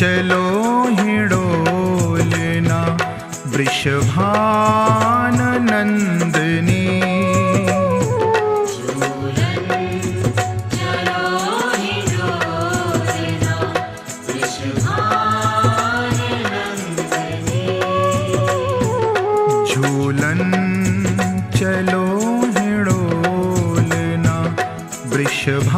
चलो हिडोलना वृषभाननंदनी झूलन चलो हिडोलना वृषभाननंदनी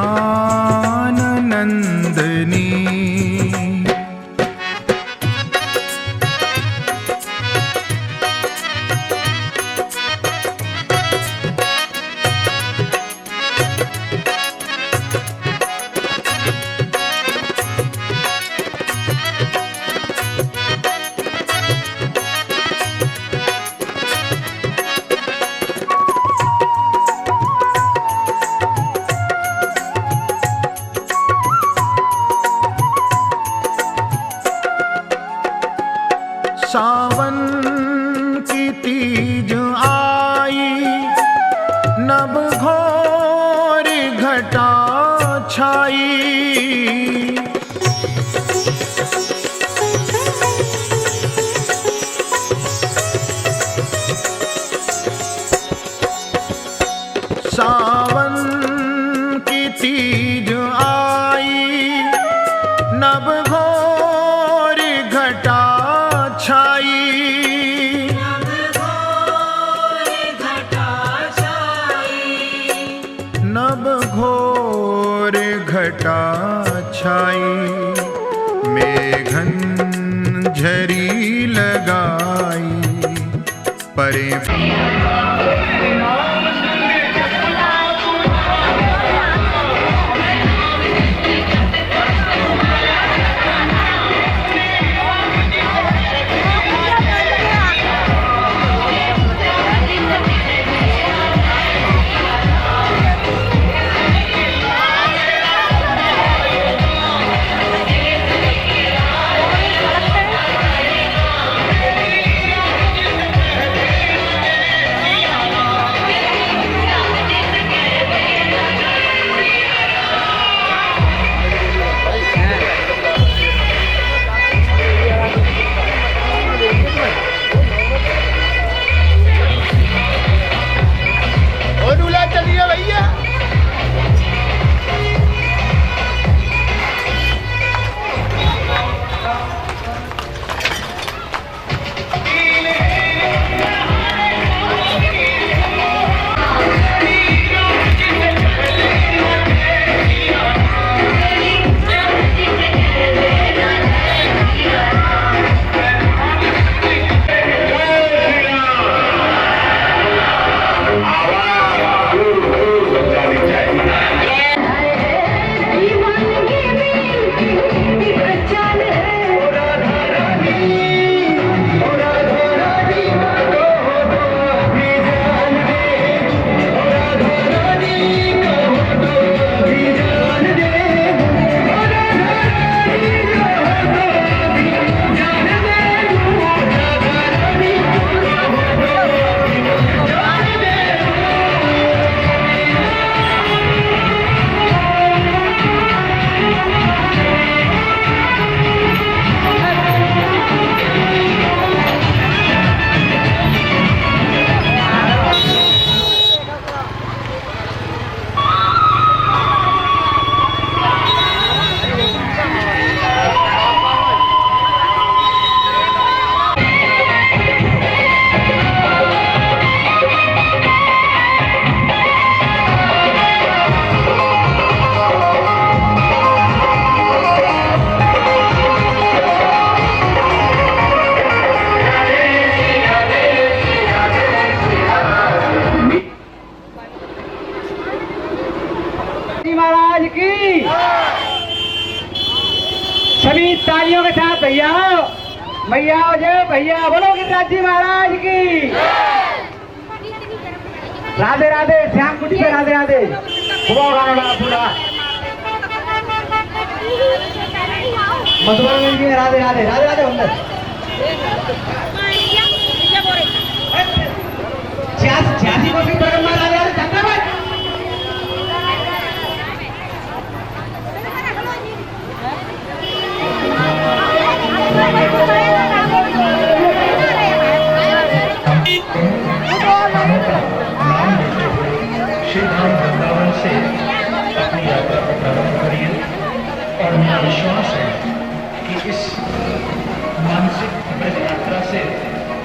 सावन की तीज आई नभ घोर घटा छाई सावन की तीज आई नभ घोर घटा छाई नभ घोर घटा छाई मेघन झरी लगाई परे महाराज की सभी तालियों के साथ भैया मैया जय भैया बोलो गिरिराज जी महाराज की राधे राधे श्याम कुटी पे राधे राधे पूरा मधुबन में राधे राधे राधे राधे अंदर 86 को भी राधे राधे चंदा भाई श्री धाम वृंदावन से अपनी यात्रा को प्रारंभ करिए और मेरा विश्वास है कि इस मानसिक ब्रज यात्रा से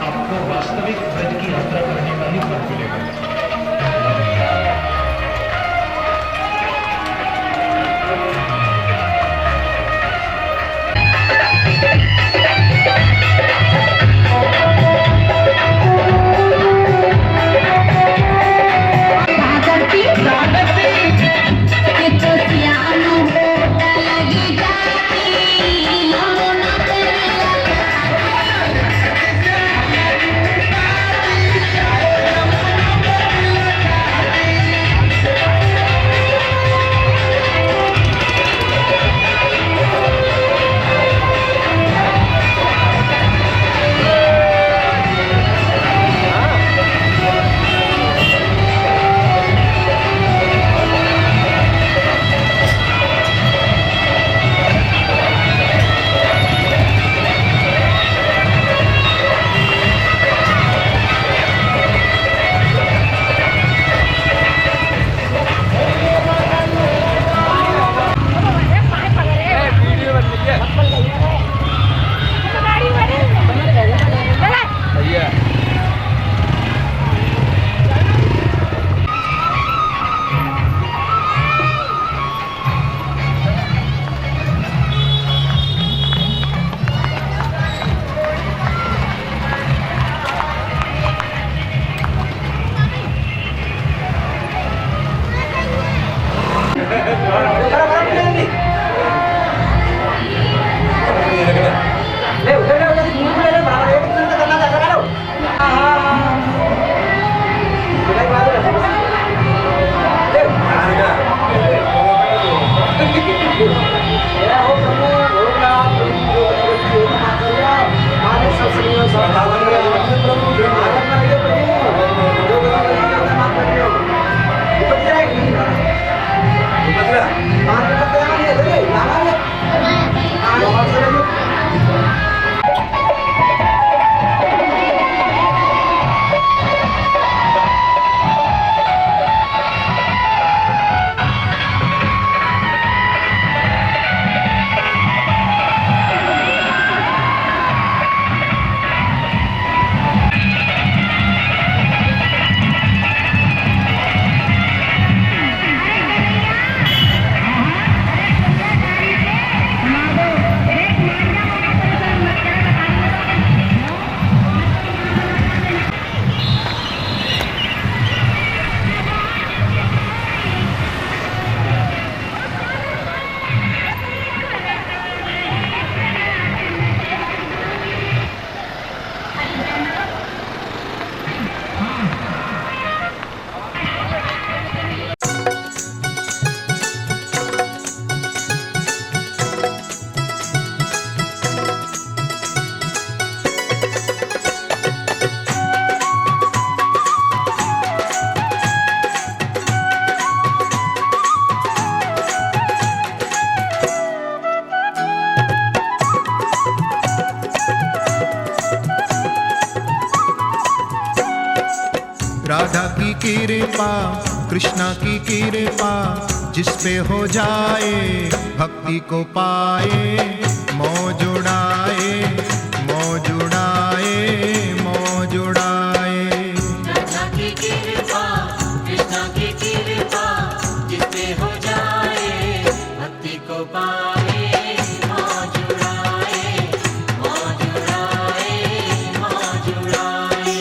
आपको वास्तविक ब्रज की यात्रा करने का ही फल मिलेगा। राधा की कृपा कृष्णा की कृपा जिस पे हो जाए भक्ति को पाए मौज उड़ाए मौज उड़ाए मौज उड़ाए। राधा की कृपा कृष्णा की कृपा जिस पे हो जाए भक्ति को पाए मौज उड़ाए मौज उड़ाए मौज उड़ाए।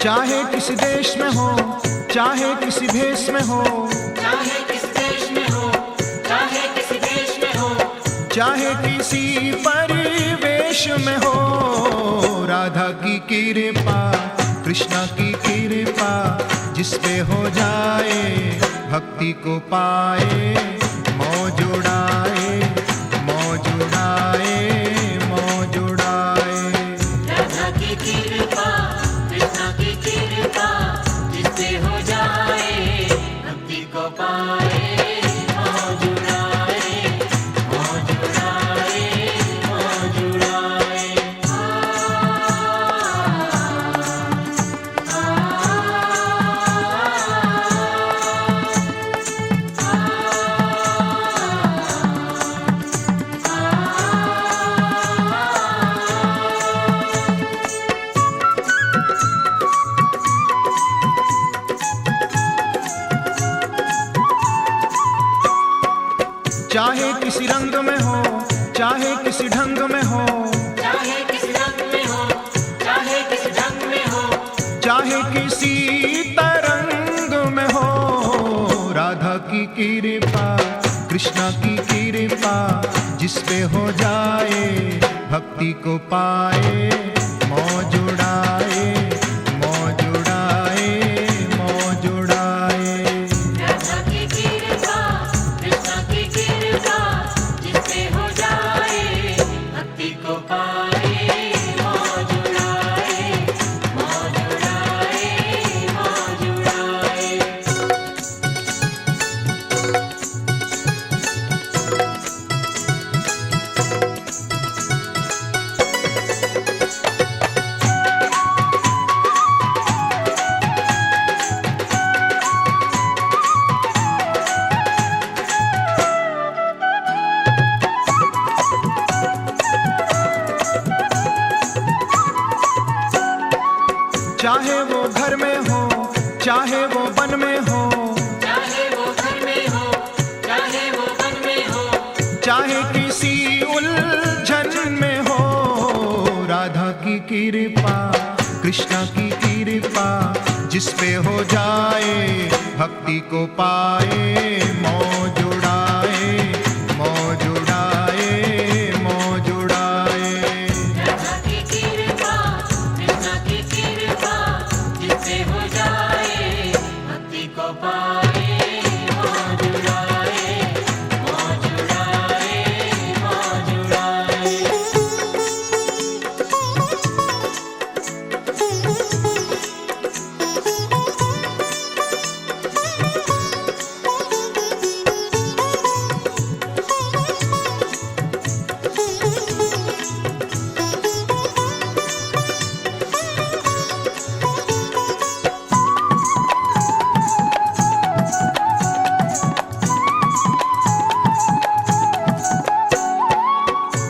चाहे किसी देश में हो चाहे किसी भेष में हो चाहे किस देश में हो चाहे किसी देश में हो चाहे किसी परिवेश में हो। राधा की कृपा कृष्णा की कृपा जिस पे हो जाए भक्ति को पाए मौज उड़ाए मौज उड़ाए मौज उड़ाए। राधा की कृपा कृष्णा की कृपा जिससे हो जाए भक्ति को पाए मौज उड़ाए मौज उड़ाए मौज उड़ाए। चाहे किसी रंग में हो चाहे किसी ढंग में हो चाहे किस रंग में हो चाहे किस ढंग में हो चाहे किसी तरंग में हो राधा की कृपा कृष्णा की कृपा जिस पे हो जाए भक्ति को पाए मौज उड़ाए मौज उड़ाए मौज उड़ाए। राधा की कृपा कृष्णा की कृपा जिससे हो जाए भक्ति को पाए मौज उड़ाए मौज उड़ाए मौज उड़ाए। चाहे वो घर में हो चाहे वो वन में हो चाहे वो घर में हो चाहे वो वन में हो चाहे किसी उलझन में हो राधा की कृपा कृष्णा की कृपा जिस पे हो जाए भक्ति को पाए मौज उड़ाए मौज उड़ाए मौज उड़ाए। राधा की कृपा कृष्णा की कृपा जिससे हो जाए भक्ति को पाए मौज उड़ाए मौज उड़ाए मौज उड़ाए।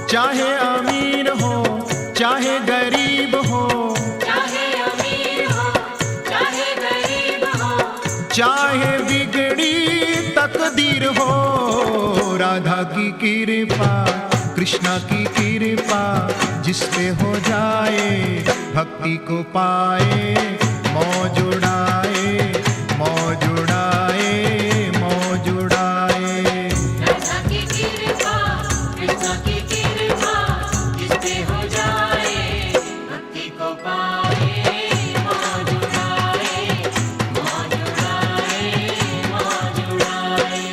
चाहे अमीर हो चाहे गरीब हो चाहे अमीर हो चाहे गरीब हो चाहे बिगड़ी तकदीर हो राधा की कृपा कृष्णा की कृपा जिस पे हो जाए भक्ति को पाए मौज उड़ाए मौज उड़ाए मौज उड़ाए। राधा की कृपा कृष्णा की कृपा जिससे हो जाए भक्ति को पाए मौज उड़ाए मौज उड़ाए मौज उड़ाए।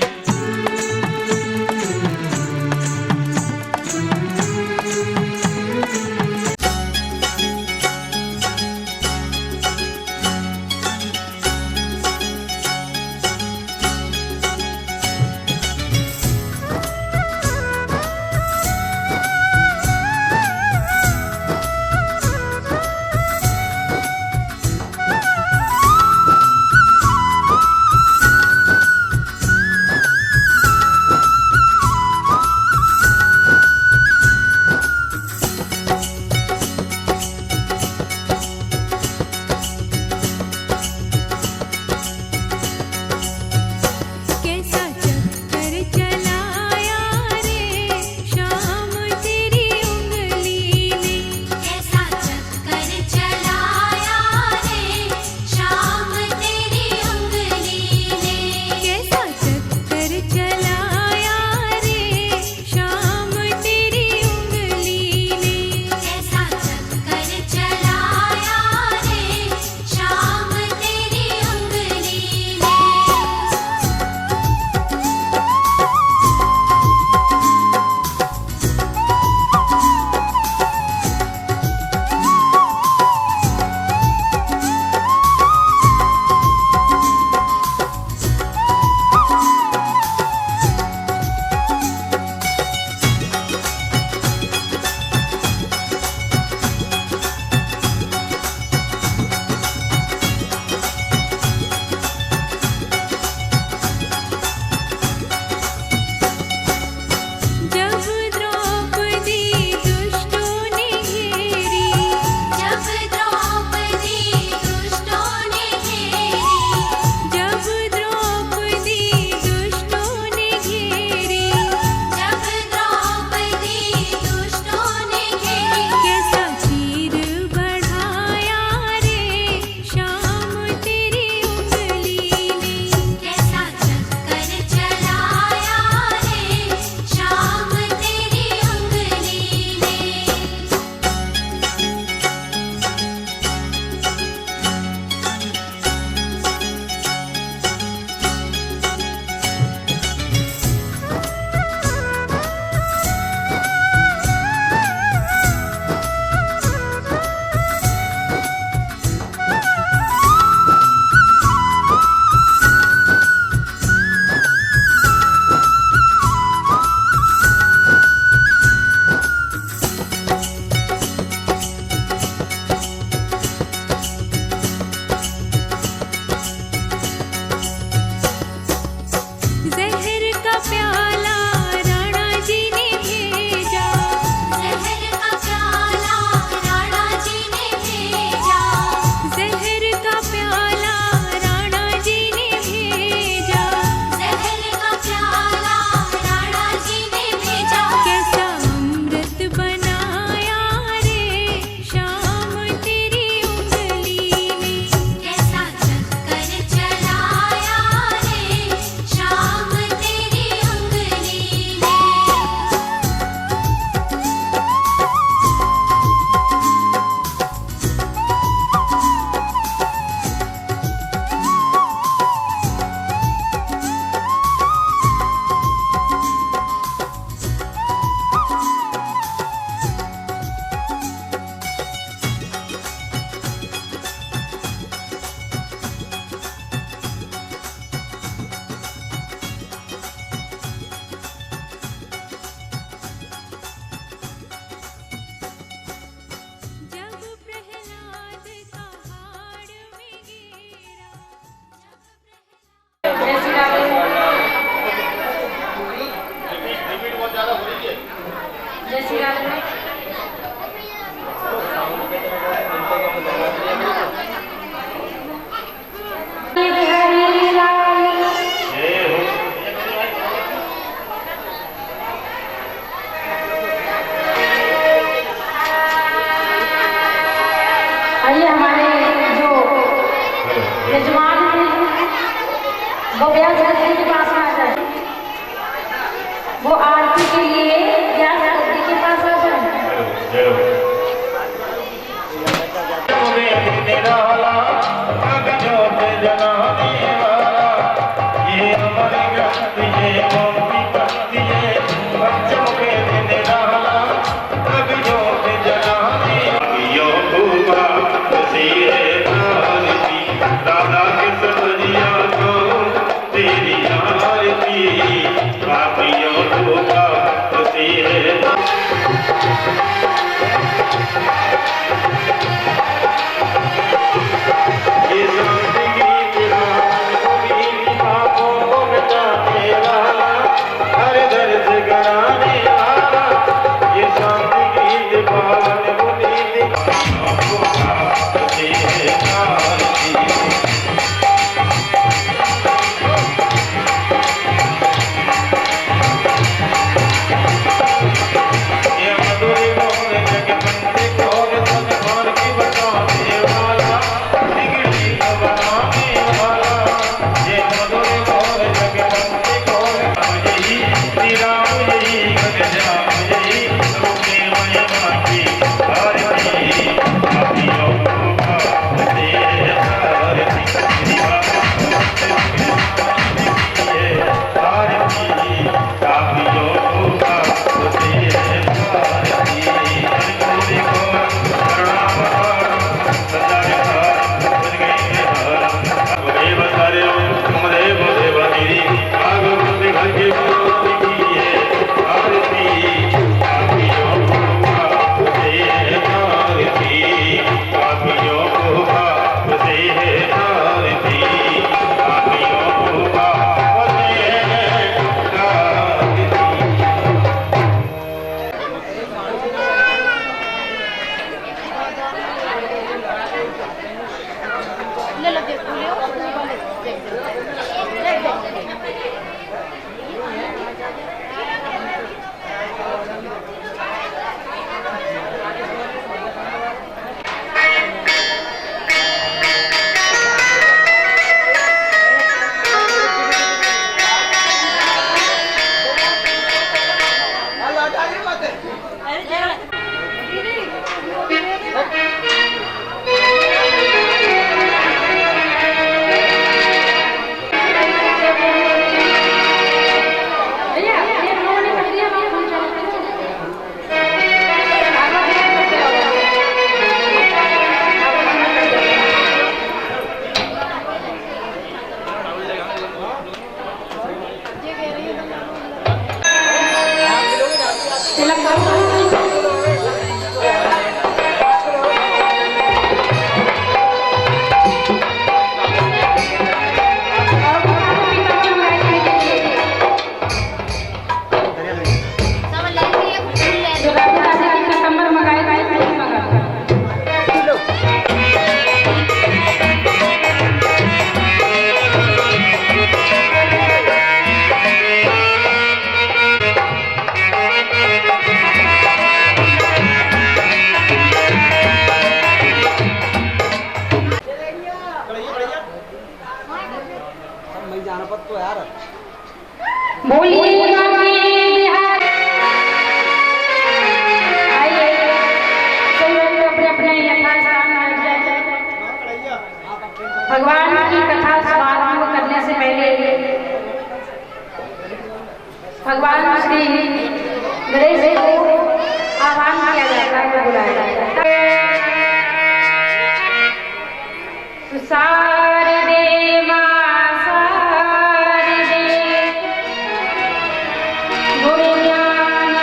भगवान की कथा शुभारंभ करने से पहले भगवान श्री गणेश जी को आह्वान किया जाता है, बुलाया जाता है। शारदे मां शारदे गुरु ज्ञान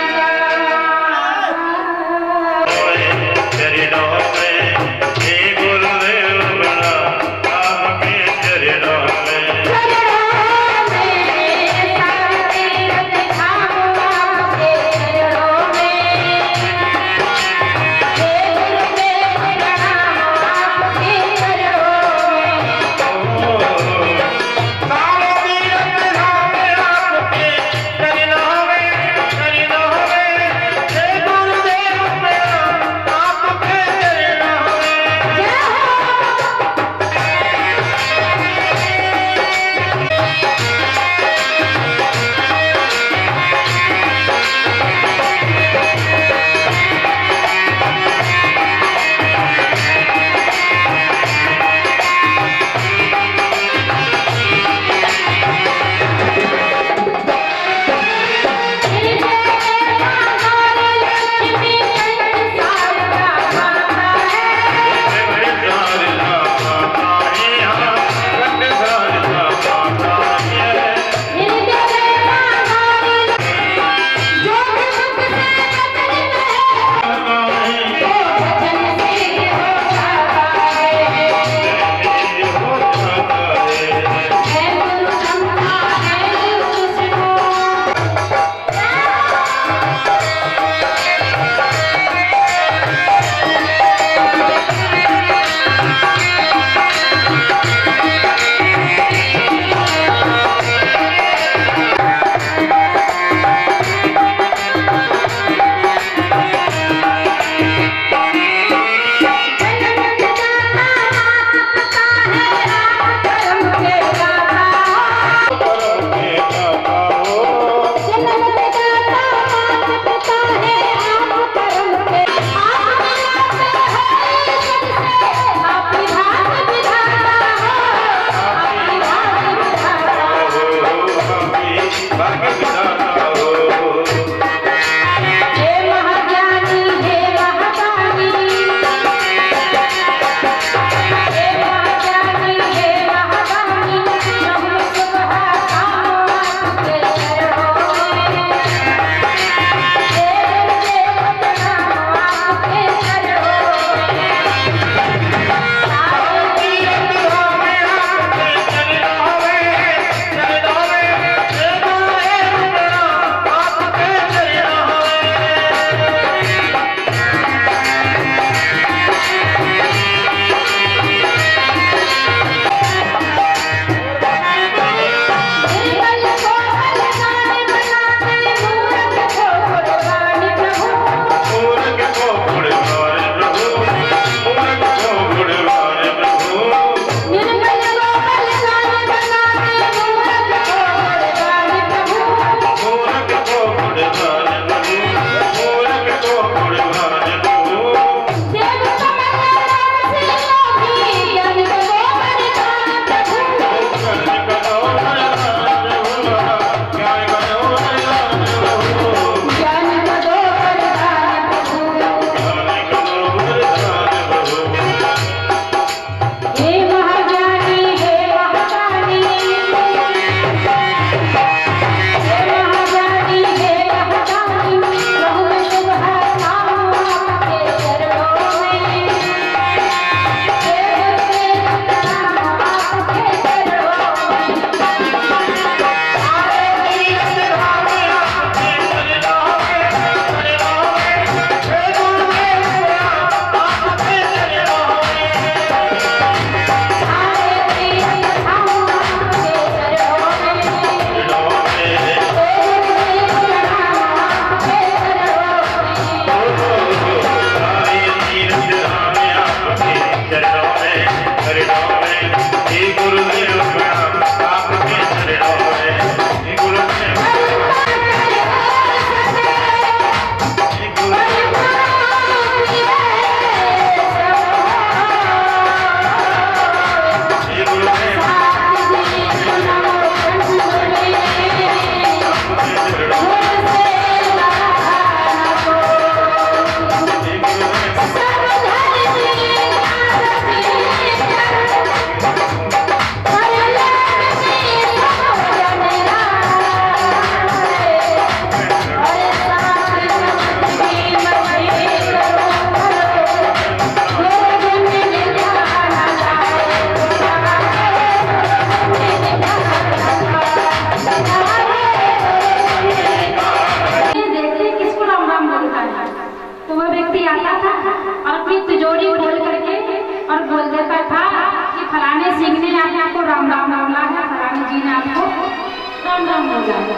राम राम हो जाए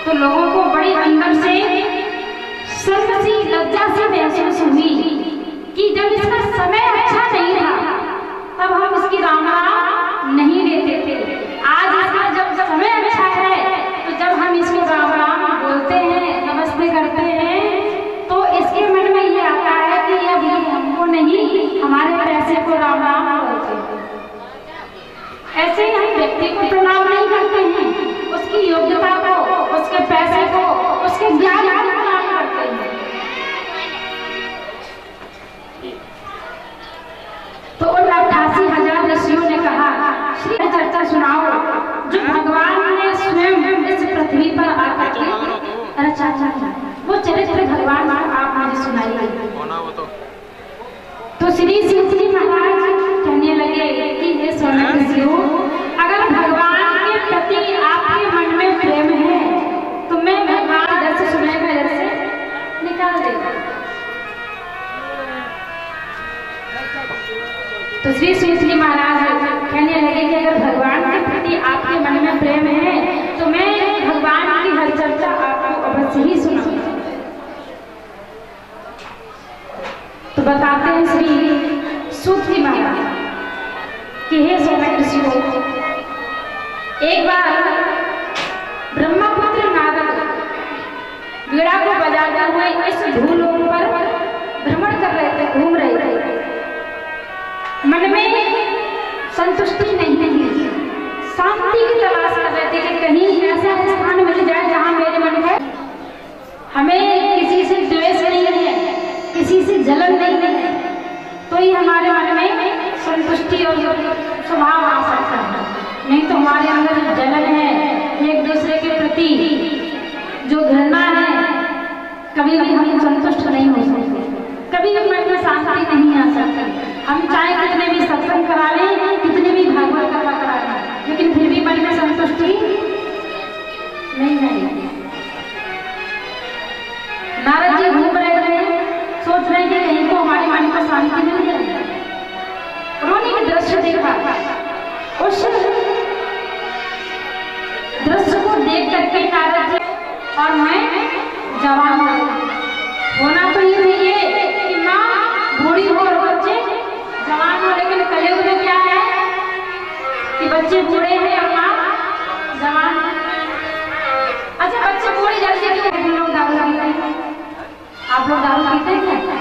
तो लोगों को बड़ी अंदर से शर्म सी लज्जा सी महसूस हुई कि जब इसका समय अच्छा नहीं था तब हम इसकी राम राम नहीं लेते थे। आज इसका जब समय अच्छा है तो जब हम इसको राम राम बोलते हैं, नमस्ते करते हैं, तो इसके मन में ये आता है कि अब ये हमको नहीं, हमारे पैसे को राम राम बोलते हैं। ऐसे ही हम व्यक्ति को प्रणाम नहीं करते हैं, उसकी योग्यता को, उसके पैसे को, उसके ज्ञान को प्रणाम करते हैं। तो उन 88,000 ऋषियों ने कहा, श्री चर्चा सुनाओ जो भगवान ने स्वयं इस पृथ्वी पर आकर के रचा। वो चरित्र भगवान आप मुझे सुनाइए। तो श्री शिव जी महाराज कहने लगे कि हे सोनक ऋषियों, अगर भगवान के प्रति आपके मन में प्रेम है तो मैं भगवान इधर से सुनेगा, इधर से निकाल देगा। तो श्री शिव जी महाराज कहने लगे कि अगर भगवान के प्रति आपके मन में प्रेम है तो मैं भगवान की हर चर्चा आपको अवश्य ही सुनाऊंगा। तो बताते हैं श्री सूत जी महाराज कि हे सोनक ऋषियों, एक बार ब्रह्मपुत्र नारद वीणा को बजाते हुए इस भूलोक पर भ्रमण कर रहे थे, घूम रहे थे। मन में संतुष्टि नहीं थी, शांति की तलाश कर रहे थे कि कहीं ऐसा स्थान मिल जाए जहां मेरे मन में हमें किसी से द्वेष नहीं है, किसी से जलन नहीं है, तो ही हमारे मन में संतुष्टि और स्वभाव आ सकता है। नहीं तो हमारे अंदर जो जलन है, एक दूसरे के प्रति जो घृणा है, कभी भी हम संतुष्ट नहीं हो सकते, कभी भी मन में शांति नहीं आ सकती। हम चाहे कितने भी सत्संग करा लें, कितने भी भागवत कथा करा लें, लेकिन फिर भी मन में संतुष्टि नहीं आएगी। नारद जी घूम रहे थे, सोच रहे थे कहीं को हमारे मन को शांति मिल जाए। उन्होंने एक दृश्य देखा, उस दृश्य को देख करके नारद जी और मैं जवान होना तो ये नहीं है कि माँ बूढ़ी हो और बच्चे जवान हो, लेकिन कलयुग में क्या है कि बच्चे बूढ़े हैं और माँ जवान। अच्छा, बच्चे बूढ़े जल्दी क्यों? हम लोग दारू पीते हैं। आप लोग दारू पीते हैं क्या?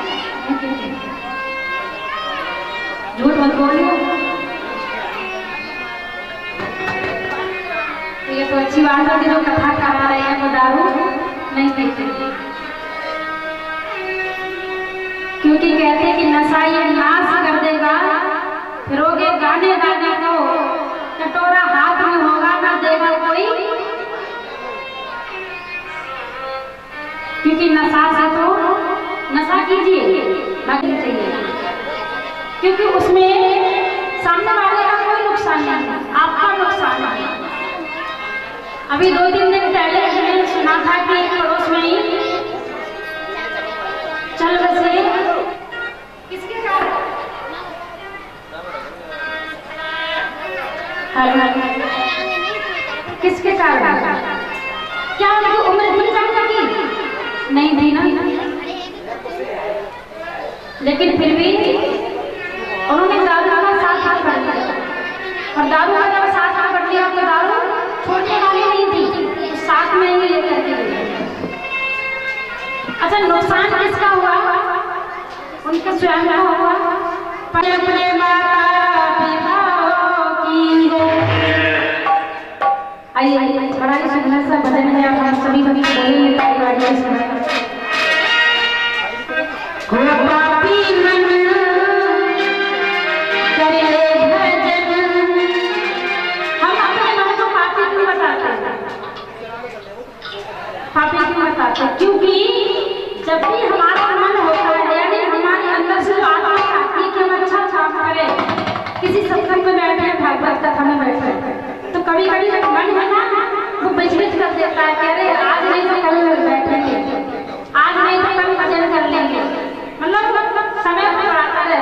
झूठ मत बोलिए। ये तो अच्छी बात है कि जो कथा करा रहे हैं वो दारू नहीं पीते, क्योंकि कहते हैं कि नशा ये नाश कर देगा, फिरोगे गाने गाने को, कटोरा हाथ में होगा ना देगा कोई, क्योंकि नशा से तो नशा कीजिए बाकी चाहिए, क्योंकि उसमें सामने वाले का कोई नुकसान नहीं, आपका नुकसान है। अभी 2-3 दिन पहले मैंने सुना था कि एक पड़ोस में ही चल बसे किसके कारण, किसके कारण, क्या उनकी उम्र थी जानता की नहीं थी ना, लेकिन फिर भी उन्होंने दारू का साथ पकड़ लिया, और दारू का जब साथ पकड़ लिया तो दारू छोड़ने वाली नहीं थी, तो साथ में ही लेकर के गए। अच्छा, नुकसान किसका हुआ? उनके स्वयं का हुआ। अपने माता पिताओं की हो। आइए बड़ा ही सुंदर सा भजन है, अब हम सभी बोलेंगे ताली बाजी से सुना। पापी मन करे भजन, हम अपने मन को पापी क्यों बताते हैं? पापी क्यों बताते हैं? क्योंकि जब भी हमारा मन होता है, यानी हमारे अंदर से जो आत्मा चाहती है कि हम अच्छा काम करें, किसी सत्संग में बैठे, भागवत कथा में बैठे, तो कभी कभी जब मन है ना वो विचलित कर देता है, कह रहे आज नहीं तो कल बैठेंगे, आज नहीं तो कल भजन कर लेंगे, मतलब समय पर आता है।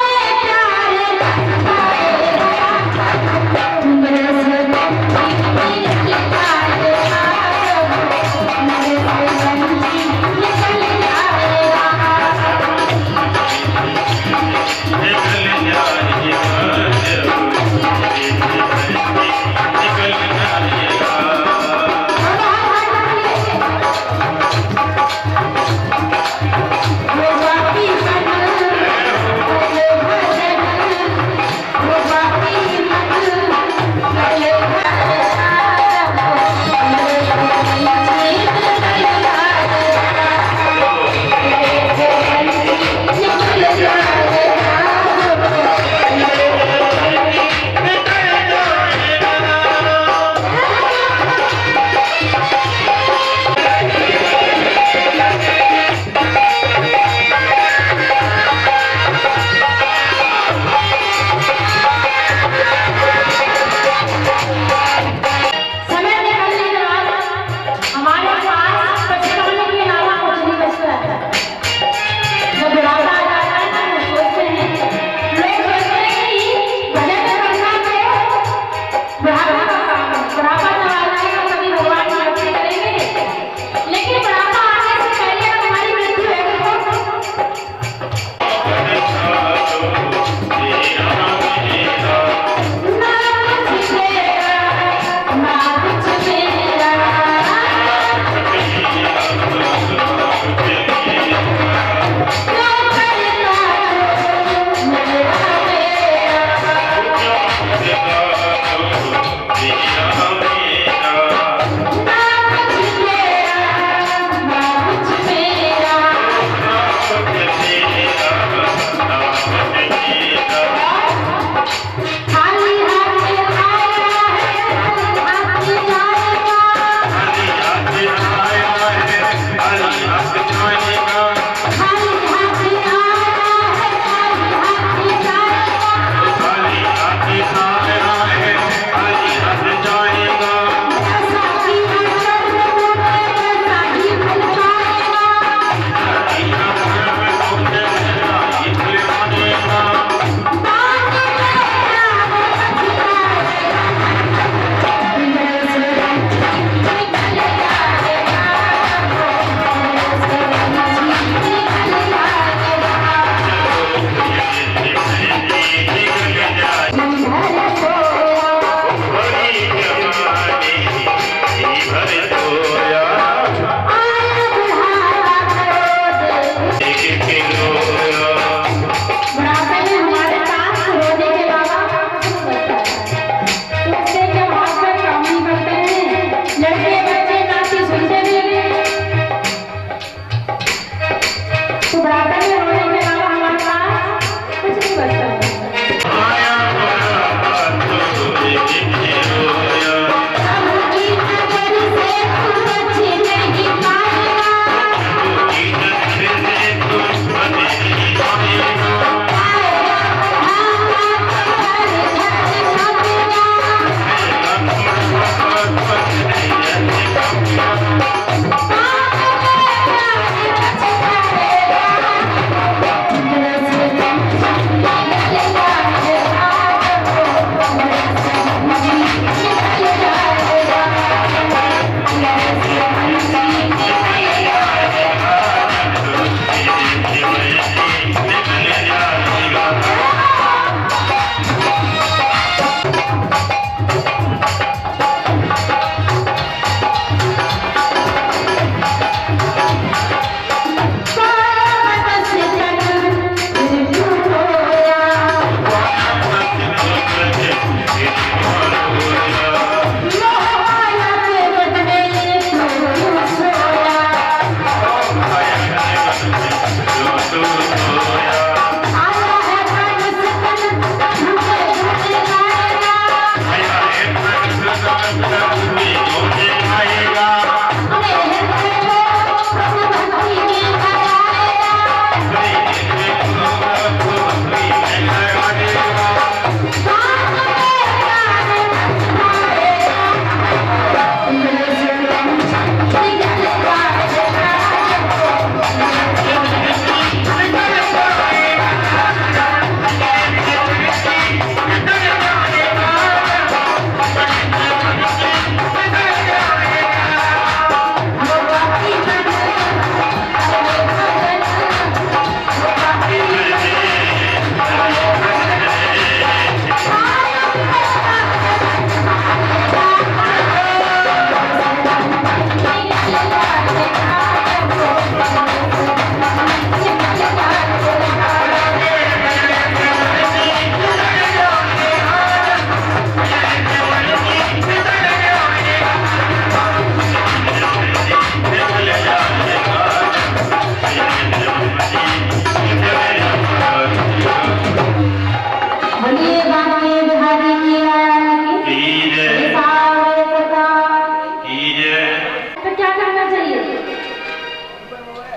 तो क्या करना चाहिए?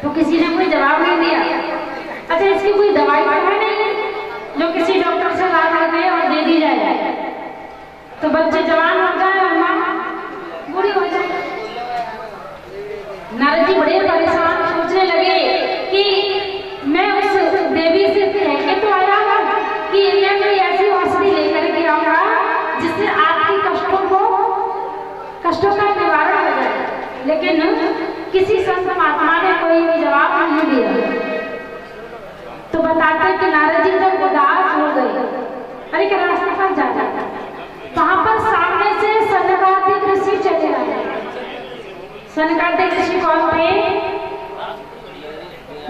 तो किसी ने कोई जवाब नहीं दिया। अच्छा, इसकी कोई दवाई तो है नहीं जो किसी डॉक्टर से ला करके और दे दी जाए तो बच्चे जवान हो जाए और माँ बूढ़ी हो जाए। नारद जी बड़े परेशान, सोचने लगे कि मैं उस देवी से कह के तो आया हूँ कि मैं कोई ऐसी औषधि लेकर के आऊंगा जिससे आपकी कष्टों का निवारण हो जाए, लेकिन किसी संत महात्मा ने कोई भी जवाब नहीं दिया। तो बताते कि नारद जी जब उदास हो गए, अरे क्या रास्ते पर जाता था, वहां पर सामने से सनकादिक ऋषि चले आए। सनकादिक ऋषि कौन थे?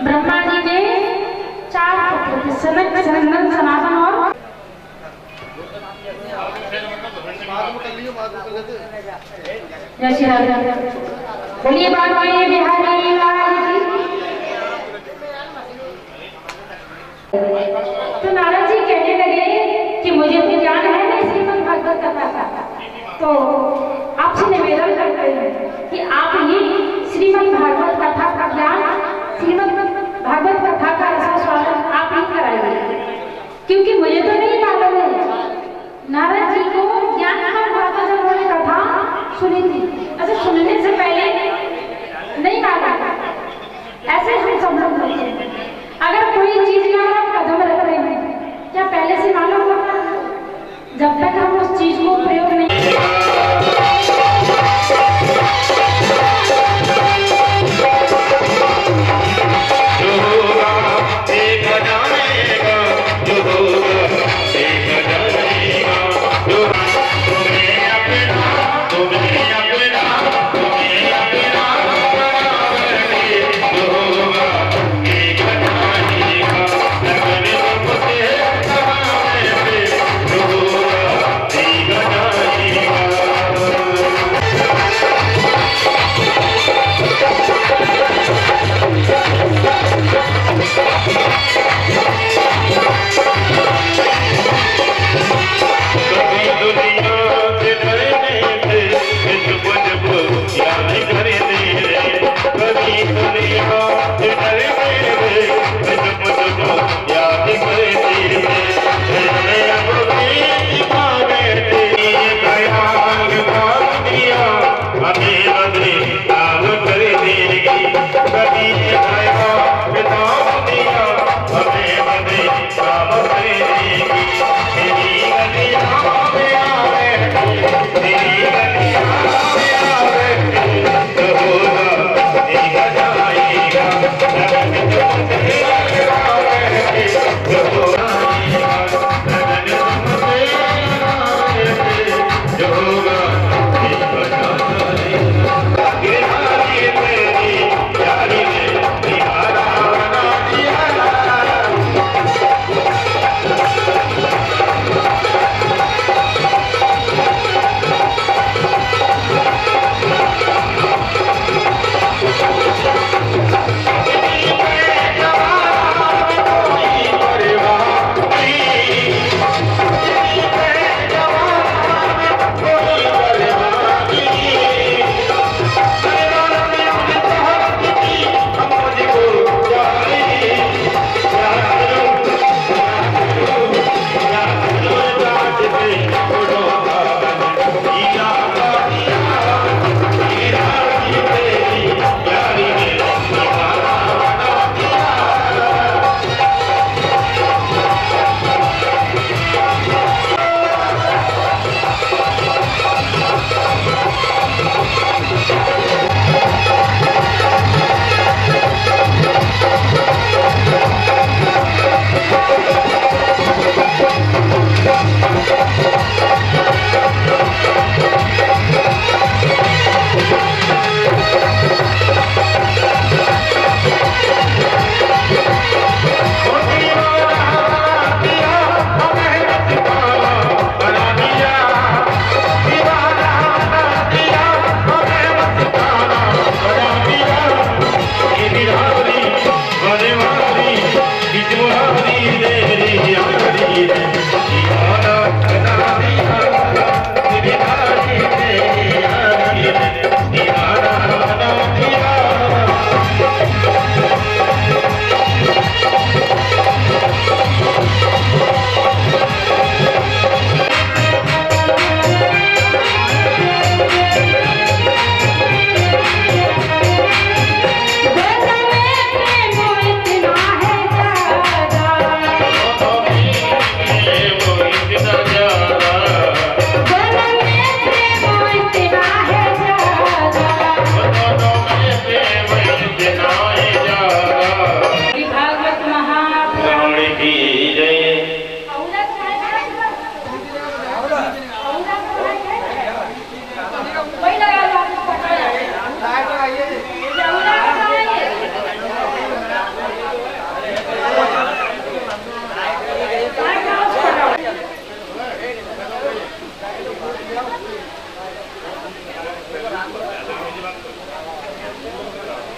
ब्रह्मा जी ने 4 पुत्र थे, सनक, सनंदन, सनातन और जय श्री राम। बोलिए बाबा बिहारी लाल की। तो नारद जी कहने लगे कि मुझे तो ज्ञान है नहीं श्रीमद् भागवत कथा का, तो आपसे निवेदन करते हैं कि आप ही श्रीमद् भागवत कथा का ज्ञान, श्रीमद् भागवत कथा का स्वागत आप ही कराइए, क्योंकि मुझे तो नहीं मालूम है। नारद जी को ज्ञान कब हुआ था जब उन्होंने कथा सुनी थी? अच्छा, सुनने से पहले नहीं मालूम। ऐसे हम सब लोग होते हैं, अगर कोई चीज का हम कदम रख रहे हैं, क्या पहले से मालूम होगा? जब तक हम उस चीज को प्रयोग नहीं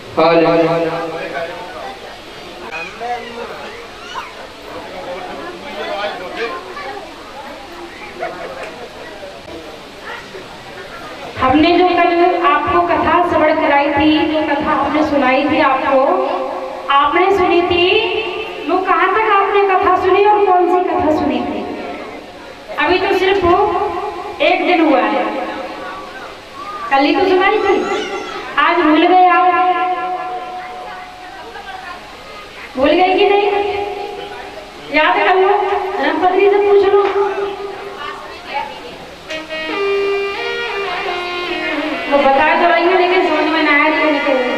हमने जो कल आपको कथा श्रवण कराई थी, जो कथा हमने सुनाई थी आपको, आपने सुनी थी, वो कहाँ तक आपने कथा सुनी और कौन सी कथा सुनी थी? अभी तो सिर्फ एक दिन हुआ है, कल ही तो सुनाई थी, आज भूल गए आप? भूल गए कि नहीं? याद कर लो, धर्मपत्नी से पूछ लो। वो बता तो रही है लेकिन समझ में ना आया तो निकल गई।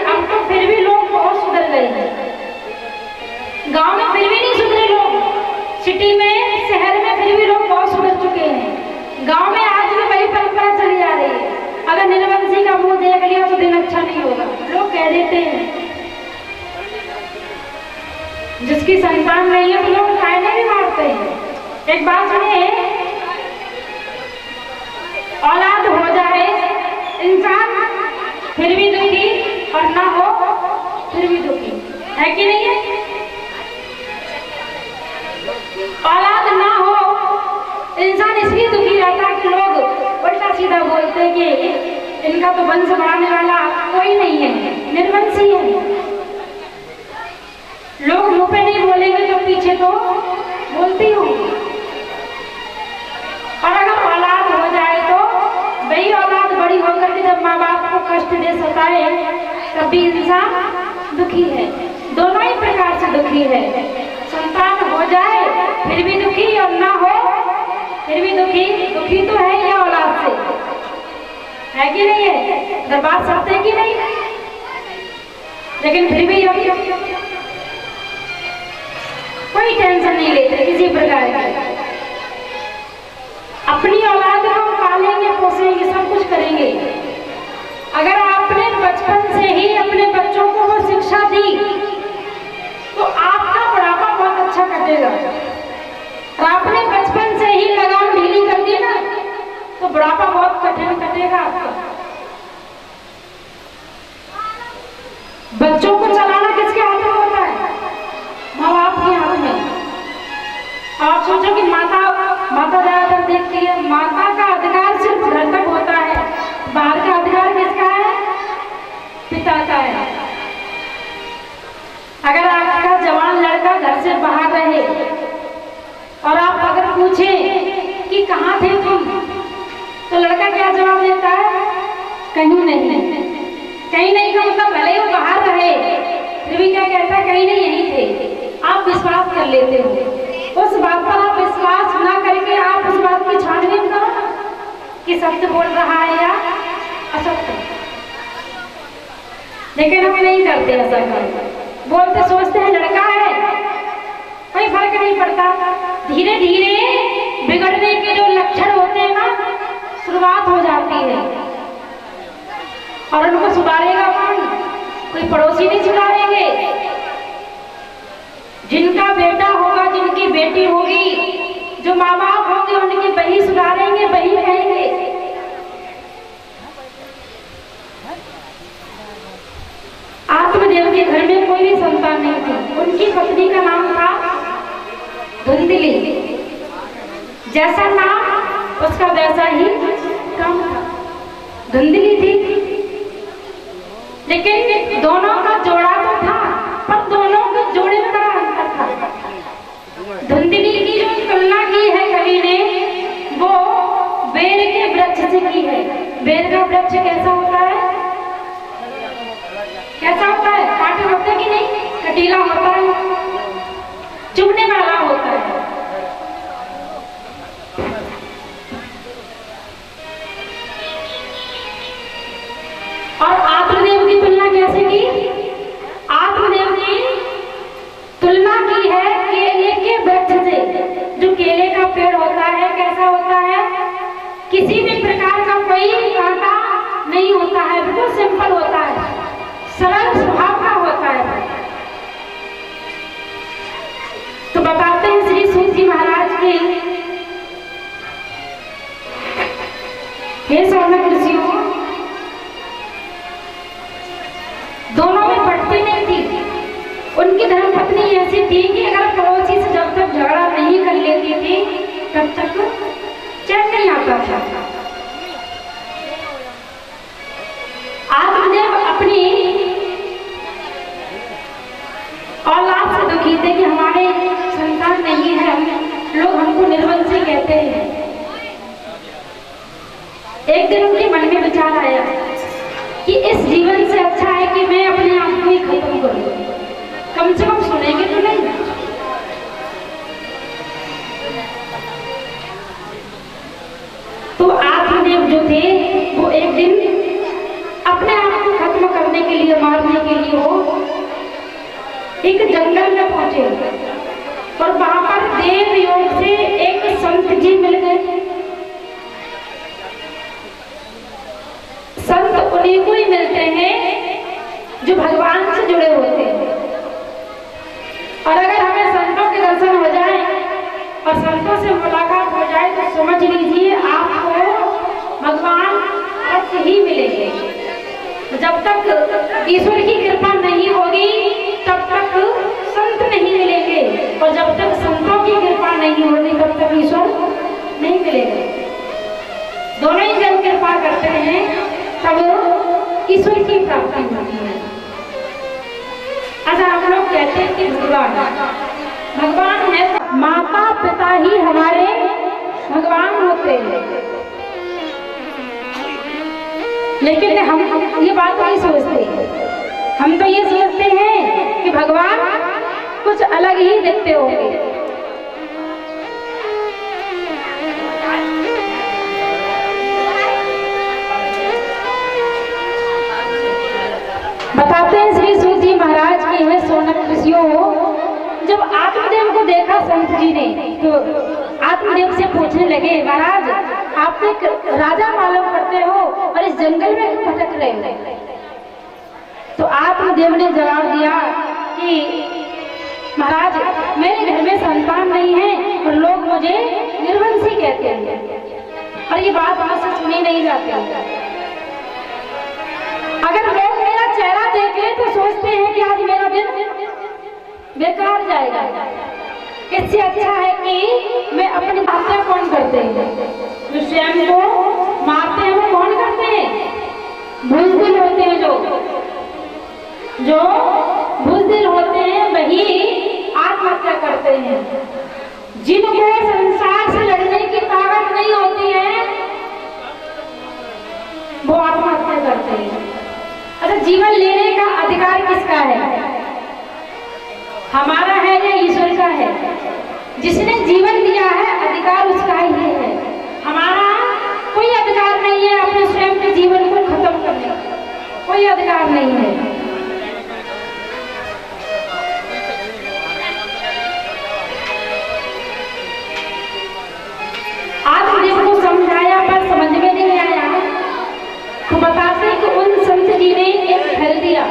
अब तो फिर भी लोग बहुत सुधर गए हैं, गांव में फिर भी नहीं सुधरे लोग, सिटी में शहर में फिर भी लोग बहुत सुधर चुके हैं। गांव में आज भी वही परंपरा चली जा रही है, अगर निर्वंशी का मुंह देख लिया तो दिन अच्छा नहीं होगा, लोग कह देते हैं। जिसकी संतान नहीं है तो लोग ताने भी मारते हैं। एक बात सुनिए, औलाद हो जाए इंसान फिर भी दुखी और ना हो फिर भी दुखी है कि नहीं है? औलाद ना हो इंसान इसलिए दुखी रहता है कि लोग उल्टा सीधा बोलते कि इनका तो वंश बढ़ाने वाला कोई नहीं है, निर्वंशी है। लोग मुंह पे नहीं बोलेंगे तो पीछे तो बोलती होंगी। और अगर औलाद हो जाए तो वही औलाद बड़ी होकर के जब माँ बाप को कष्ट दे सताए तब भी इंसान दुखी है, दोनों ही प्रकार से दुखी है। संतान हो जाए फिर भी दुखी और ना हो फिर भी दुखी, दुखी तो है ये औलाद से, है कि नहीं है? दरबार सकते कि नहीं? लेकिन फिर भी कोई टेंशन नहीं लेते किसी प्रकार की। अपनी औलाद को पालेंगे, पोसेंगे, सब कुछ करेंगे। अगर आपने बचपन से ही अपने बच्चों को वो शिक्षा दी तो आपका बुढ़ापा बहुत अच्छा कटेगा। और आपने बचपन से ही लगाम ढीली कर दी ना तो बुढ़ापा बहुत कठिन कटेगा आपका। बच्चों को चलाना किसके हाथ में होता है? माँ बाप के हाथ में। आप सोचो कि माता ज्यादातर देखती है, माता का अधिकार सिर्फ घर तक होता है, बाहर का अधिकार किसका है? पिता का है। अगर आपका जवान लड़का घर से बाहर रहे और आप अगर पूछे कि कहाँ थे तुम, तो लड़का क्या जवाब देता है? कहीं नहीं। कहीं नहीं का मतलब भले ही वो बाहर रहे फिर भी क्या कहता है? कहीं नहीं, यहीं थे। आप विश्वास कर लेते हो, उस बात पर आप विश्वास ना करके आप उस बात की छानबीन करो कि सत्य बोल रहा है या असत्य। लेकिन हम नहीं करते ऐसा कर, बोलते सोचते हैं लड़का है, कोई फर्क नहीं पड़ता। धीरे धीरे बिगड़ने के जो लक्षण होते हैं ना, शुरुआत हो जाती है। और उनको सुधारेगा कौन? कोई पड़ोसी नहीं सुधारेंगे। जिनका बेटा होगा, जिनकी बेटी होगी, जो माँ बाप होंगे उनकी वही सुधारेंगे, वही कहेंगे। आत्मदेव के घर में कोई भी संतान नहीं थी। उनकी पत्नी का नाम था धुंधली। जैसा नाम उसका वैसा ही काम था, धुंधली थी। लेकिन दोनों का जोड़ा तो था, पर दोनों के जोड़े में बड़ा अंतर था। धुंधली की जो तुलना की है कवि ने, वो बेर के वृक्ष से की है। बेर का वृक्ष कैसा होता है? कैसा होता है? कांटे होते कि नहीं? कटीला होता है, चुभने वाला होता है। और आत्मदेव की तुलना कैसे की? आत्मदेव ने तुलना की है केले के वृक्ष से। जो केले का पेड़ होता है कैसा होता है? किसी भी प्रकार का कोई कांटा नहीं होता है, बिल्कुल सिंपल होता है, सरल स्वभाव का हे सौनक ऋषियों, दोनों में पटती नहीं थी। उनकी धर्मपत्नी ऐसी थी कि अगर पड़ोसी से जब तक झगड़ा नहीं कर लेती थी तब तक चैन नहीं आता था। आत्मदेव अपनी औलाद से दुखी थे कि हमारे संतान नहीं है, लोग हमको निर्वंशी कहते हैं। एक दिन उनके मन में विचार आया कि इस जीवन से अच्छा है कि मैं अपने आप को ही खत्म करूं, कम से कम सुनेंगे तो नहीं। तो आत्मदेव जो थे वो एक दिन अपने आप को खत्म करने के लिए, मारने के लिए वो एक जंगल में पहुंचे और वहां पर देव योग से एक संत जी मिल गए। संत उन्हीं को ही मिलते हैं जो भगवान से जुड़े होते हैं। और अगर हमें संतों के दर्शन हो जाए और संतों से मुलाकात हो जाए तो समझ लीजिए आपको भगवान ऐसे ही मिलेंगे। जब तक ईश्वर की कृपा नहीं होगी तब तक संत नहीं मिलेंगे, और जब तक संतों की कृपा नहीं होगी तब तक ईश्वर नहीं मिलेगा। दोनों ही जब कृपा करते हैं तब ईश्वर की प्राप्ति होती है। अच्छा, हम लोग कहते हैं कि भगवान है, माता पिता ही हमारे भगवान होते हैं, लेकिन हम ये बात नहीं सोचते। हम तो ये सोचते हैं कि भगवान कुछ अलग ही दिखते होंगे। बताते हैं श्री सूत जी महाराज की है सौनक ऋषियों, जब आत्मदेव को देखा संत जी ने तो आत्मदेव से पूछने लगे, महाराज आप एक राजा मालूम करते हो और इस जंगल में भटक रहे हो। तो आत्मदेव ने जवाब दिया कि महाराज मेरे घर में संतान नहीं है और लोग मुझे निर्वंशी कहते हैं, और ये बात मुझसे सुनी नहीं जाती। अगर लोग मेरा चेहरा देख ले तो सोचते हैं कि आज मेरा दिन बेकार जाएगा। इससे अच्छा है कि मैं अपनी हत्या कौन करते हैं, जो स्वयं को मारते हैं वो कौन करते हैं? बुजदिल होते हैं, जो बुजदिल होते हैं वही आत्महत्या करते हैं। जिनको संसार से लड़ने की ताकत नहीं होती है वो आत्महत्या करते हैं। अच्छा, जीवन लेने का अधिकार किसका है? हमारा है या ईश्वर का है? जिसने जीवन दिया है अधिकार उसका ही है। हमारा कोई अधिकार नहीं है अपने स्वयं के जीवन को खत्म करने का, कोई अधिकार नहीं है। आत्मदेव को समझाया पर समझ में नहीं आया, तो बताते कि उन संत जी ने एक फल दिया।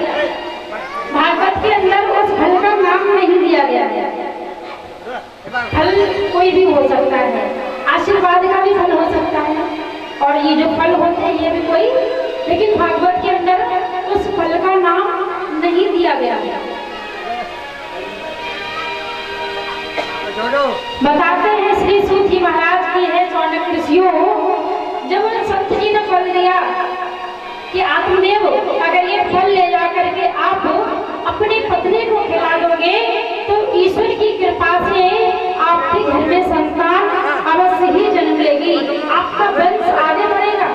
भागवत के अंदर उस फल का नाम नहीं दिया गया। फल कोई भी हो सकता है, आशीर्वाद का भी फल हो सकता है, और ये जो फल होते हैं ये भी कोई, लेकिन भागवत के अंदर उस फल का नाम नहीं दिया गया। बताते हैं श्री सूत जी महाराज की है सौनक ऋषियों, जब उन संत जी ने फल दिया कि आत्मदेव अगर ये फल ले जा करके आप अपनी पत्नी को खिला दोगे तो ईश्वर की कृपा से आपके घर में संतान अवश्य ही जन्म लेगी, आपका वंश आगे बढ़ेगा।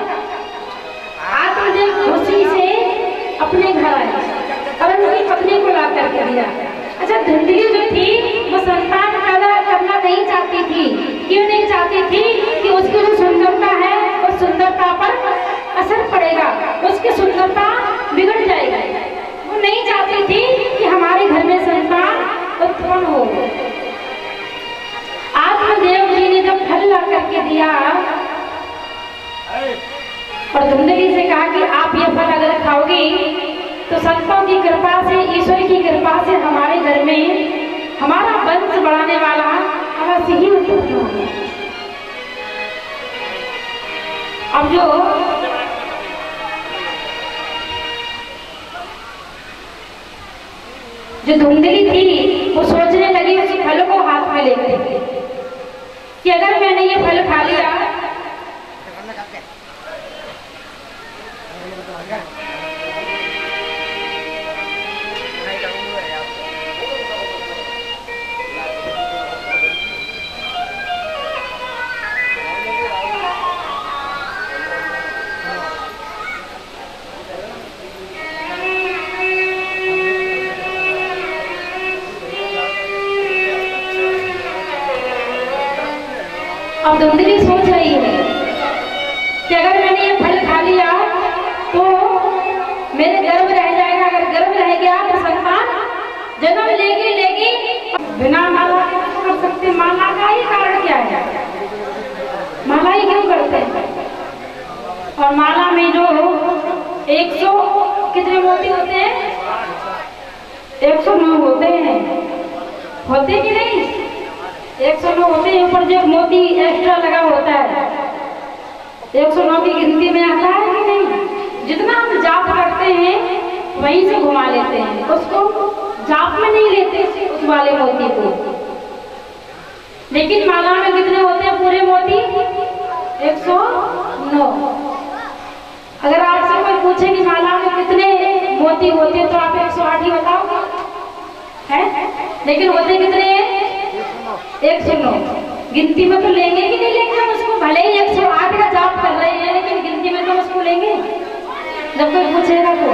आत्मदेव खुशी से अपने घर आए और उनकी पत्नी को ला करके दिया। अच्छा, धुंधली जो थी वो संतान पैदा करना नहीं चाहती थी। क्यों नहीं चाहती थी? कि उसकी जो सुंदरता है उस सुंदरता पर असर पड़ेगा, उसकी सुंदरता बिगड़ जाएगी। वो नहीं चाहती थी कि हमारे घर में संतान उत्पन्न हो। आत्मदेव जी ने जब फल ला करके दिया और धुंधली से कहा कि आप ये फल अगर खाओगी तो संतों की कृपा से, ईश्वर की कृपा से हमारे घर में हमारा वंश बढ़ाने वाला अवश्य ही उत्पन्न होगा। अब जो धुंधली थी वो सोचने लगी उस फल को हाथ में लेकर कि अगर मैंने ये फल खा लिया अब धुंधली सोच रही है कि अगर मैंने ये फल खा लिया तो मेरे गर्भ रह जाएगा, अगर गर्भ रह गया तो संतान जन्म लेगी बिना माला नहीं कर सकते। माला का ही कारण क्या है, माला ही क्यों करते हैं? और माला में जो 100 कितने मोती होते हैं? 109 होते हैं, होते कि नहीं? 109 होते हैं, ऊपर जो मोती एक्स्ट्रा लगा होता है 109 की गिनती में आता है कि नहीं? जितना हम जाप करते हैं वहीं से घुमा लेते हैं, उसको जाप में नहीं लेते उस वाले मोती को। लेकिन माला में कितने होते हैं पूरे मोती? 109। अगर आपसे कोई पूछे कि माला में कितने मोती होते हैं तो आप 108 ही बताओगे, है? लेकिन होते कितने हैं? 109। गिनती में तो लेंगे कि नहीं लेंगे हम उसको? भले ही 108 का जाप कर रहे हैं लेकिन गिनती में तो उसको लेंगे जब कोई पूछेगा तो।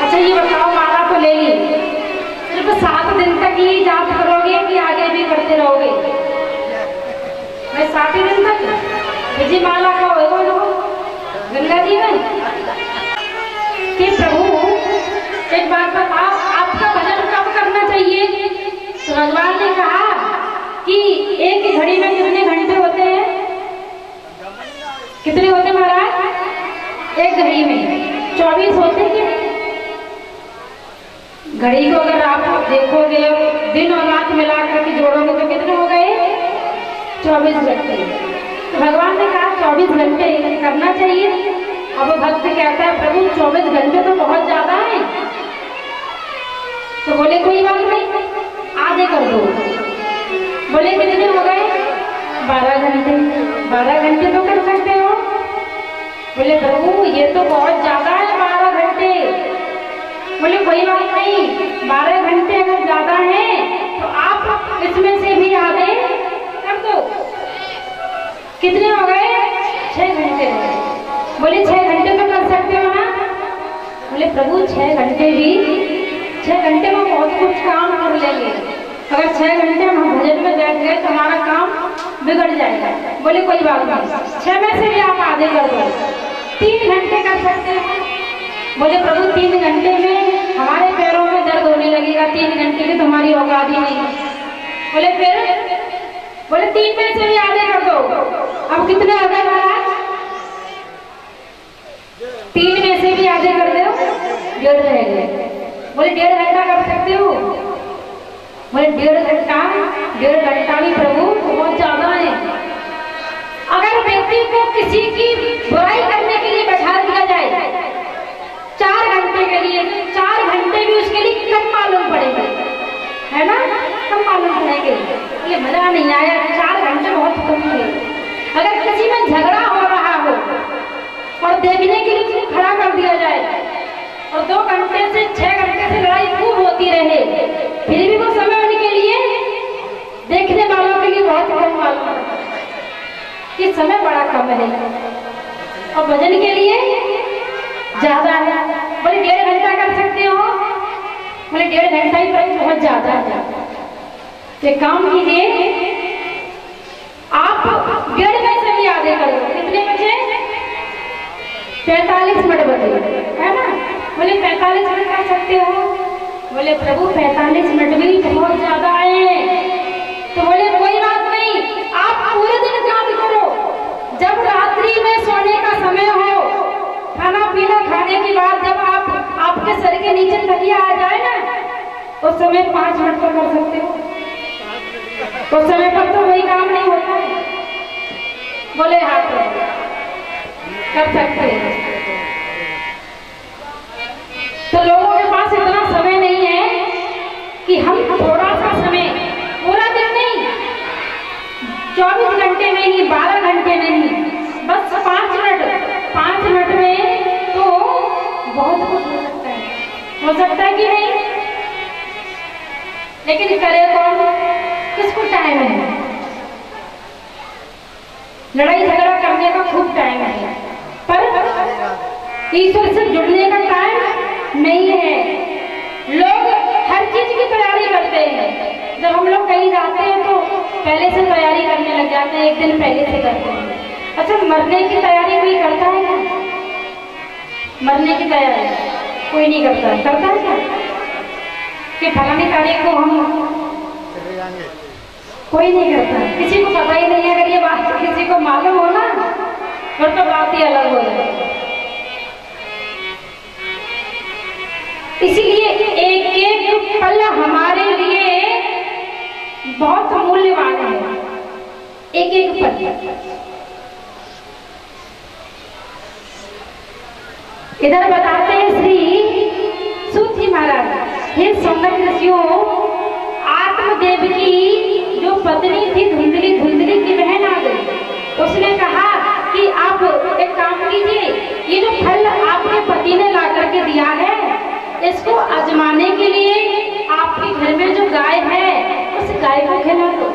अच्छा ये बताओ, माला तो ले ली, सिर्फ 7 दिन तक ही जाप करोगे कि आगे भी करते रहोगे? मैं 7 ही दिन तक जी माला का होगा गंगा जी में कि प्रभु एक बात बताओ, आपका भजन कब करना चाहिए? तो भगवान ने कहा कि एक घड़ी में कितने घंटे होते हैं? कितने होते हैं महाराज? एक घड़ी में 24 होते हैं। घड़ी को अगर आप देखोगे दिन और रात मिलाकर के जोड़ोगे तो कितने हो गए? 24 घंटे। तो भगवान ने कहा 24 घंटे करना चाहिए। अब भक्त कहता है प्रभु 24 घंटे तो बहुत ज्यादा है। तो बोले कोई बात नहीं, आधे कर दो। बोले कितने हो गए? 12 घंटे। 12 घंटे तो कर सकते हो। बोले प्रभु ये तो बहुत ज्यादा है 12 घंटे। बोले कोई बात नहीं, 12 घंटे अगर ज्यादा है तो आप इसमें से भी आधे कर दो। कितने हो गए? 6 घंटे हो गए। बोले 6 घंटे तो कर सकते हो ना? बोले प्रभु 6 घंटे भी, 6 घंटे में बहुत कुछ काम कर लेंगे, अगर 6 घंटे हम भजन में बैठ गए तो हमारा काम बिगड़ जाएगा। बोले कोई बात नहीं, 6 में से भी आप आधे कर दो, 3 घंटे कर सकते हैं। बोले प्रभु 3 घंटे में हमारे पैरों में दर्द होने लगेगा, 3 घंटे की तुम्हारी औकात ही नहीं। बोले फिर? बोले 3 में से भी आधे कर दो। अब कितने हो गए महाराज? 3 में से भी आधे कर दो, 1.5 रह गए। बोले 1.5 घंटा कर सकते हो? बोले 1.5 घंटा, 1.5 घंटा भी प्रभु बहुत ज्यादा है। अगर व्यक्ति को किसी की बुराई करने के लिए बैठा दिया जाए 4 घंटे के लिए, 4 घंटे भी उसके लिए कम मालूम पड़ेगा, है ना? कम मालूम पड़ेंगे, ये मजा नहीं आया, 4 घंटे बहुत कम है। अगर किसी में झगड़ा हो रहा हो और देखने के लिए उसको खड़ा कर दिया जाए और 2 घंटे से 6 घंटे से लड़ाई खूब होती रहे, फिर भी वो समय उनके लिए देखने वालों के लिए बहुत कम मालूम है कि समय बड़ा कम है और भजन के लिए ज्यादा है। बोले 1.5 घंटा कर सकते हो? बोले 1.5 घंटा ही बहुत ज्यादा है। एक काम कीजिए, आप 1.5 में से भी आधे कर दो। कितने बचे? 45 मिनट बचे, है ना? बोले 45 मिनट कर सकते हो? बोले प्रभु 45 मिनट भी बहुत ज्यादा है। तो बोले कोई बात नहीं, आप पूरे दिन काम करो, जब रात्रि में सोने का समय हो, खाना पीना खाने के बाद जब आपके सर के नीचे तकिया आ जाए ना, उस समय 5 मिनट तो कर सकते हो, उस समय पर तो वही काम नहीं होता है। बोले हाथ कर सकते हैं। तो लोगों के पास इतना समय नहीं है कि हम थोड़ा सा समय, पूरा दिन नहीं, 24 घंटे नहीं, 12 घंटे नहीं, बस 5 मिनट में तो बहुत कुछ हो सकता है कि नहीं? लेकिन करे कौन? किसको टाइम है? लड़ाई झगड़ा करने का खूब टाइम है, पर ईश्वर से जुड़ने का टाइम नहीं है। लोग हर चीज की तैयारी करते हैं। जब हम लोग कहीं जाते हैं तो पहले से तैयारी करने लग जाते हैं, 1 दिन पहले से करते हैं। अच्छा, मरने की तैयारी कोई करता है क्या? मरने की तैयारी कोई नहीं करता है क्या? कि फलानी तारीख को हम, कोई नहीं करता, किसी को पता ही नहीं है। अगर ये बात किसी को मालूम हो ना, फिर तो बात ही अलग हो जाए। इसलिए एक एक पल हमारे लिए बहुत मूल्यवान है, एक एक पल। इधर बताते हैं श्री सूत जी महाराज, हे सौनक ऋषियों, आत्मदेव की जो पत्नी थी धुंधली की बहन आ गई। उसने कहा कि आप एक काम कीजिए, ये जो फल आपके पति ने ला करके दिया है, इसको आजमाने के लिए आपके घर में जो गाय है उस गाय को खिला दो।